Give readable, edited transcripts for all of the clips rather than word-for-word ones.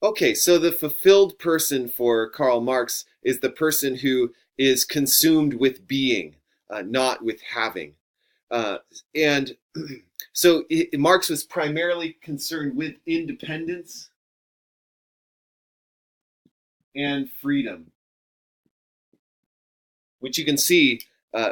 Okay, so the fulfilled person for Karl Marx is the person who is consumed with being, not with having. Uh, and so Marx was primarily concerned with independence and freedom, which you can see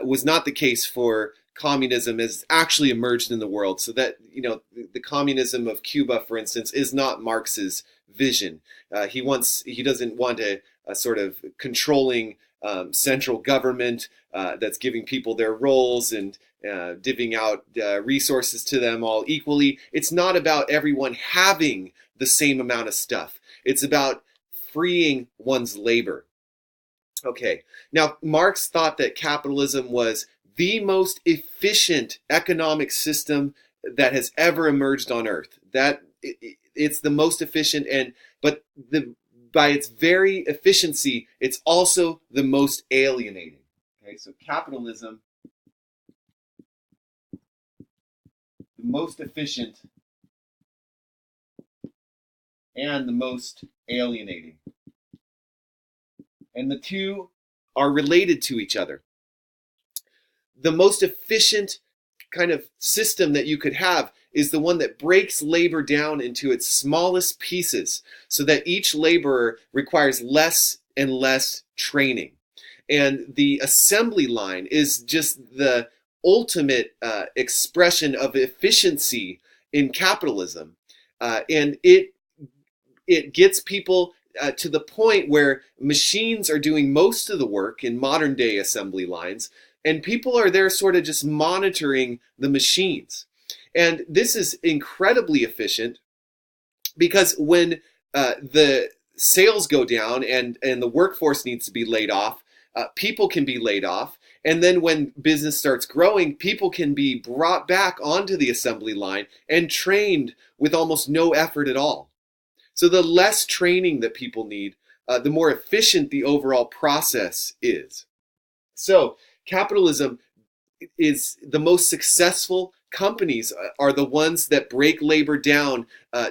was not the case for communism as actually emerged in the world. So that, the communism of Cuba, for instance, is not Marx's vision. He doesn't want a sort of controlling central government that's giving people their roles and divvying out resources to them all equally. It's not about everyone having the same amount of stuff. It's about freeing one's labor. Okay. Now, Marx thought that capitalism was the most efficient economic system that has ever emerged on Earth. It's the most efficient, but by its very efficiency, it's also the most alienating. Okay, so capitalism, the most efficient and the most alienating. And the two are related to each other. The most efficient kind of system that you could have is the one that breaks labor down into its smallest pieces so that each laborer requires less and less training. And the assembly line is just the ultimate expression of efficiency in capitalism. And it gets people to the point where machines are doing most of the work in modern day assembly lines, and people are there sort of just monitoring the machines. And this is incredibly efficient because when the sales go down and the workforce needs to be laid off, people can be laid off. And then when business starts growing, people can be brought back onto the assembly line and trained with almost no effort at all. So the less training that people need, the more efficient the overall process is. So capitalism is the most successful companies are the ones that break labor down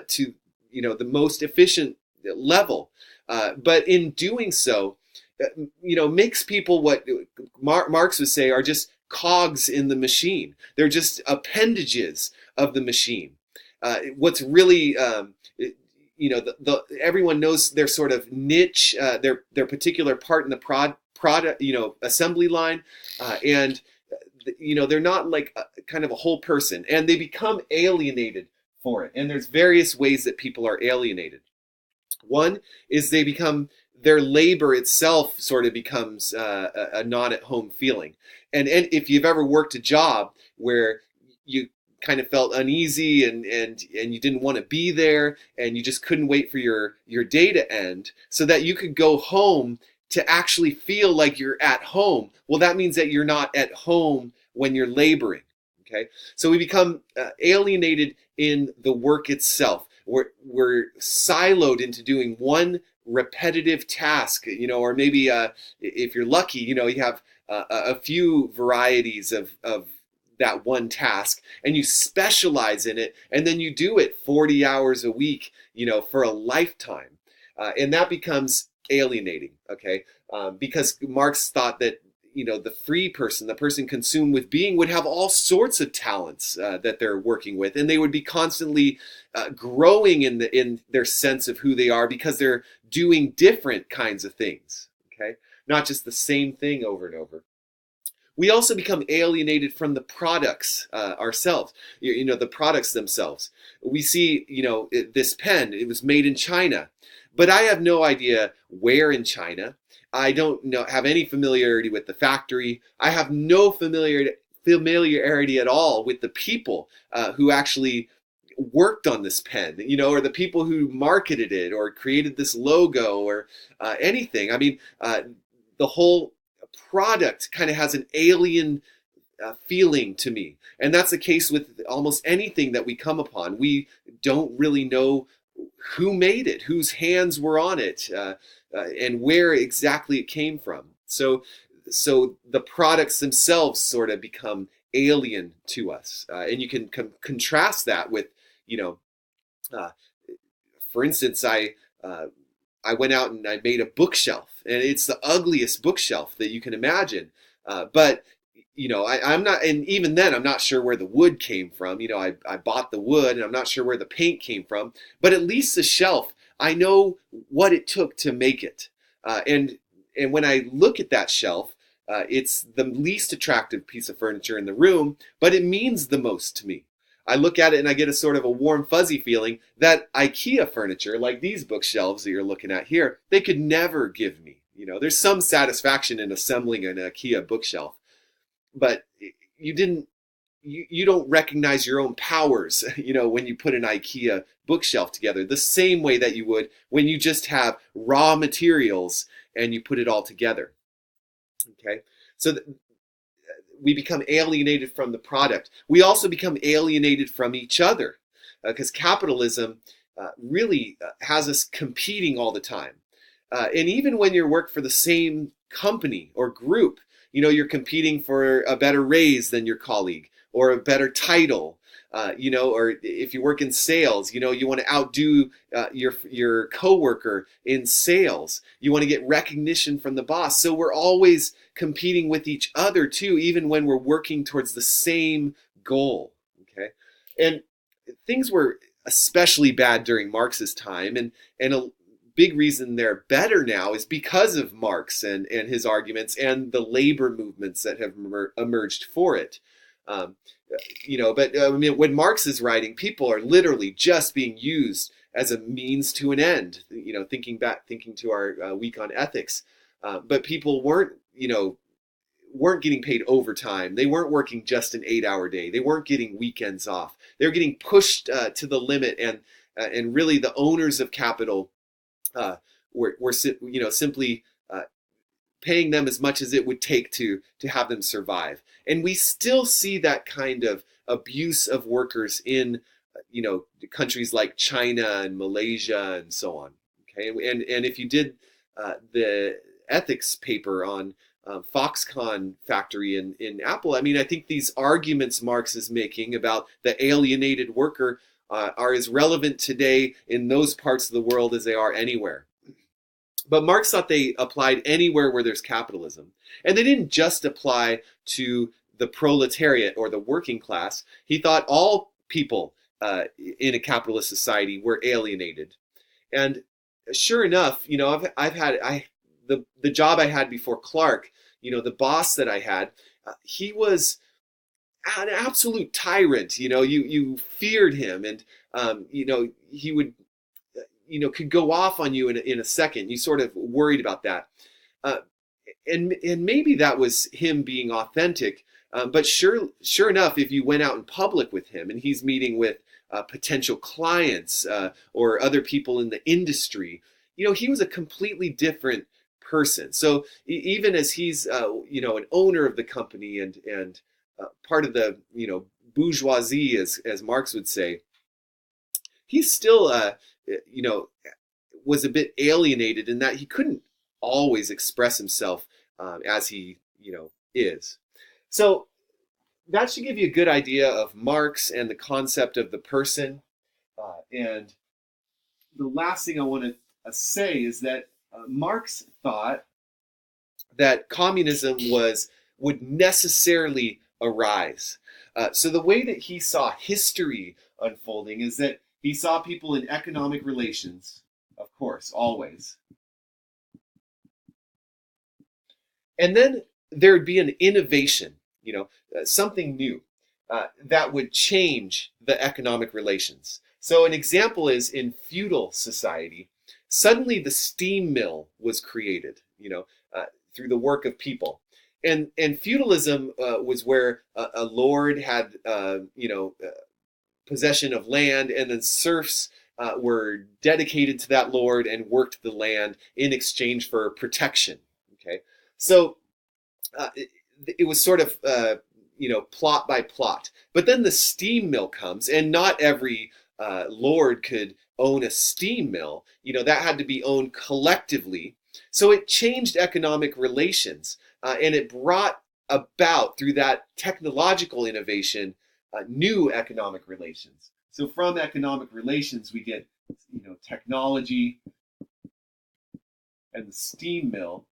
to the most efficient level. But in doing so, makes people what Marx would say are just cogs in the machine. They're just appendages of the machine. What's really everyone knows their sort of niche, their particular part in the product, assembly line, and they're not like kind of a whole person, and they become alienated for it. And there's various ways that people are alienated. One is their labor itself sort of becomes a not at home feeling. And if you've ever worked a job where you kind of felt uneasy and you didn't want to be there and you just couldn't wait for your day to end so that you could go home to actually feel like you're at home, well, that means that you're not at home when you're laboring. Okay, so we become alienated in the work itself. We're siloed into doing one repetitive task, or maybe if you're lucky, you have a few varieties of that one task, and you specialize in it, and then you do it 40 hours a week, for a lifetime, and that becomes alienating. Okay, because Marx thought that the free person, the person consumed with being, would have all sorts of talents that they're working with, and they would be constantly growing in their sense of who they are because they're doing different kinds of things. Okay, not just the same thing over and over. We also become alienated from the products ourselves, the products themselves. We see, this pen, it was made in China, but I have no idea where in China. I don't have any familiarity with the factory. I have no familiarity at all with the people who actually worked on this pen, or the people who marketed it or created this logo or anything. I mean, the whole product kind of has an alien feeling to me. And that's the case with almost anything that we come upon. We don't really know who made it, whose hands were on it, and where exactly it came from. So the products themselves sort of become alien to us. And you can contrast that with, uh, for instance, I went out and I made a bookshelf, and it's the ugliest bookshelf that you can imagine. But I'm not, and even then, I'm not sure where the wood came from. I bought the wood, and I'm not sure where the paint came from. But at least the shelf, I know what it took to make it. And when I look at that shelf, it's the least attractive piece of furniture in the room, but it means the most to me. I look at it and I get a sort of a warm, fuzzy feeling that IKEA furniture, like these bookshelves that you're looking at here, they could never give me. There's some satisfaction in assembling an IKEA bookshelf, but you don't recognize your own powers, when you put an IKEA bookshelf together, the same way that you would when you just have raw materials and you put it all together. Okay, so we become alienated from the product. We also become alienated from each other, because capitalism really has us competing all the time. And even when you work for the same company or group, you're competing for a better raise than your colleague, or a better title, or if you work in sales, you want to outdo your coworker in sales. You want to get recognition from the boss. So we're always competing with each other too, even when we're working towards the same goal. Okay, and things were especially bad during Marx's time, and a big reason they're better now is because of Marx and his arguments and the labor movements that have emerged for it. But when Marx is writing, people are literally just being used as a means to an end. Thinking to our week on ethics, but people weren't getting paid overtime. They weren't working just an 8-hour day. They weren't getting weekends off. They were getting pushed to the limit, and really the owners of capital were simply paying them as much as it would take to have them survive. And we still see that kind of abuse of workers in countries like China and Malaysia and so on. Okay, and if you did the ethics paper on Foxconn factory in Apple, I think these arguments Marx is making about the alienated worker are as relevant today in those parts of the world as they are anywhere. But Marx thought they applied anywhere where there's capitalism. And they didn't just apply to the proletariat or the working class. He thought all people in a capitalist society were alienated. And sure enough, I've had the job I had before Clark, the boss that I had, he was an absolute tyrant. You feared him, and he would could go off on you in a second. You sort of worried about that. And maybe that was him being authentic. But sure enough, if you went out in public with him and he's meeting with potential clients or other people in the industry, he was a completely different person. So even as he's an owner of the company and part of the bourgeoisie, as Marx would say, he's still was a bit alienated in that he couldn't always express himself as he is. So that should give you a good idea of Marx and the concept of the person. And the last thing I want to say is that Marx thought that communism would necessarily arise. So the way that he saw history unfolding is that he saw people in economic relations, of course, always. And then there would be an innovation, something new that would change the economic relations. So an example is in feudal society, suddenly the steam mill was created, through the work of people. And feudalism was where a lord had, possession of land, and then serfs were dedicated to that lord and worked the land in exchange for protection. Okay, so it was sort of plot by plot. But then the steam mill comes, and not every lord could own a steam mill. That had to be owned collectively. So it changed economic relations, and it brought about, through that technological innovation, new economic relations. So from economic relations, we get technology, and the steam mill,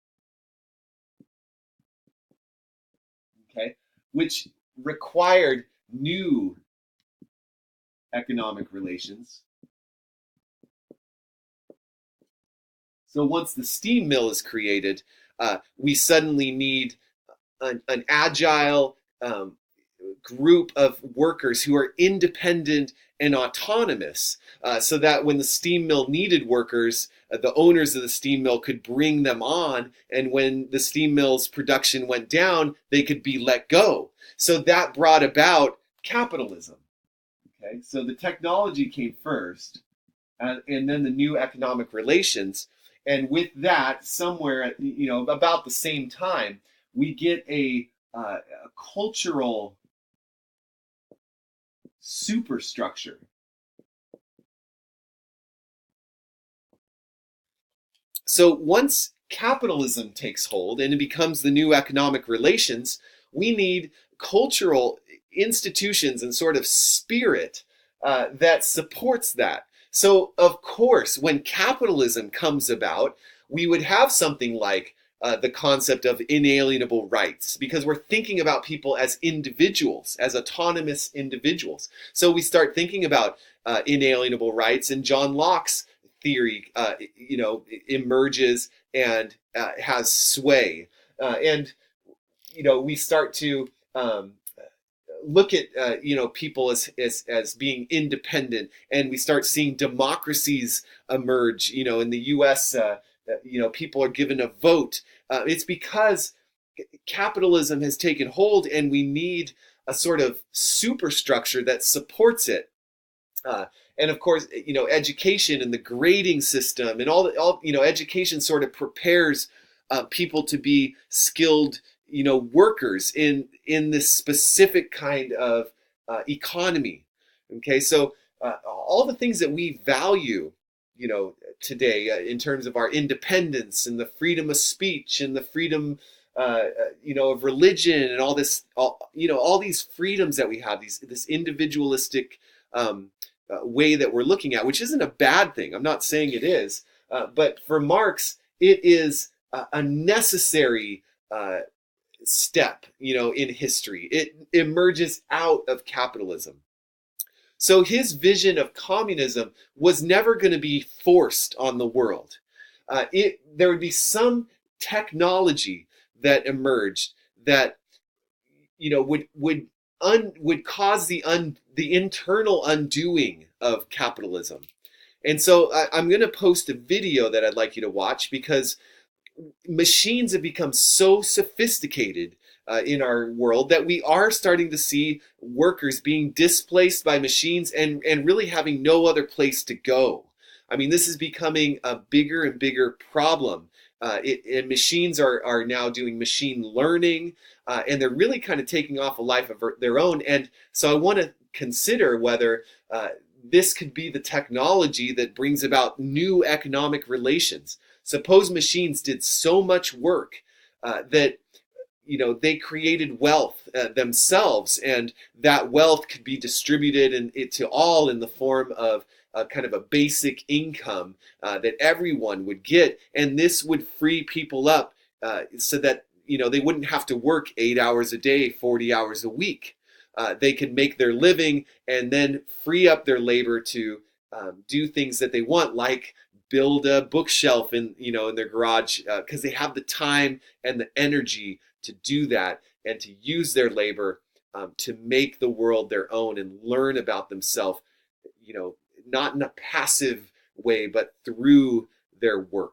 okay, which required new economic relations. So once the steam mill is created, we suddenly need an agile group of workers who are independent and autonomous, so that when the steam mill needed workers, the owners of the steam mill could bring them on, and when the steam mill's production went down, they could be let go. So that brought about capitalism. Okay, so the technology came first, and then the new economic relations. And with that, somewhere, about the same time, we get a cultural superstructure. So once capitalism takes hold and it becomes the new economic relations, we need cultural institutions and sort of spirit that supports that. So, of course, when capitalism comes about, we would have something like the concept of inalienable rights, because we're thinking about people as individuals, as autonomous individuals. So we start thinking about inalienable rights, and John Locke's theory, emerges and has sway. And we start to look at people as being independent, and we start seeing democracies emerge. In the U.S., people are given a vote. It's because capitalism has taken hold, and we need a sort of superstructure that supports it. And of course, education and the grading system and all education sort of prepares people to be skilled, workers in this specific kind of economy. Okay, so all the things that we value, today, in terms of our independence and the freedom of speech and the freedom, of religion and all these freedoms that we have, this individualistic way that we're looking at, which isn't a bad thing. I'm not saying it is, but for Marx, it is a necessary step, in history. It emerges out of capitalism. So his vision of communism was never going to be forced on the world. There would be some technology that emerged that would cause the internal undoing of capitalism. And so I'm going to post a video that I'd like you to watch, because machines have become so sophisticated in our world that we are starting to see workers being displaced by machines and really having no other place to go. I mean, this is becoming a bigger and bigger problem. And machines are now doing machine learning, and they're really kind of taking off a life of their own. And so I want to consider whether this could be the technology that brings about new economic relations. Suppose machines did so much work that they created wealth themselves, and that wealth could be distributed to all in the form of kind of a basic income that everyone would get, and this would free people up so that they wouldn't have to work 8 hours a day, 40 hours a week. They could make their living and then free up their labor to do things that they want, like build a bookshelf in their garage, because they have the time and the energy to do that and to use their labor to make the world their own and learn about themselves, not in a passive way, but through their work.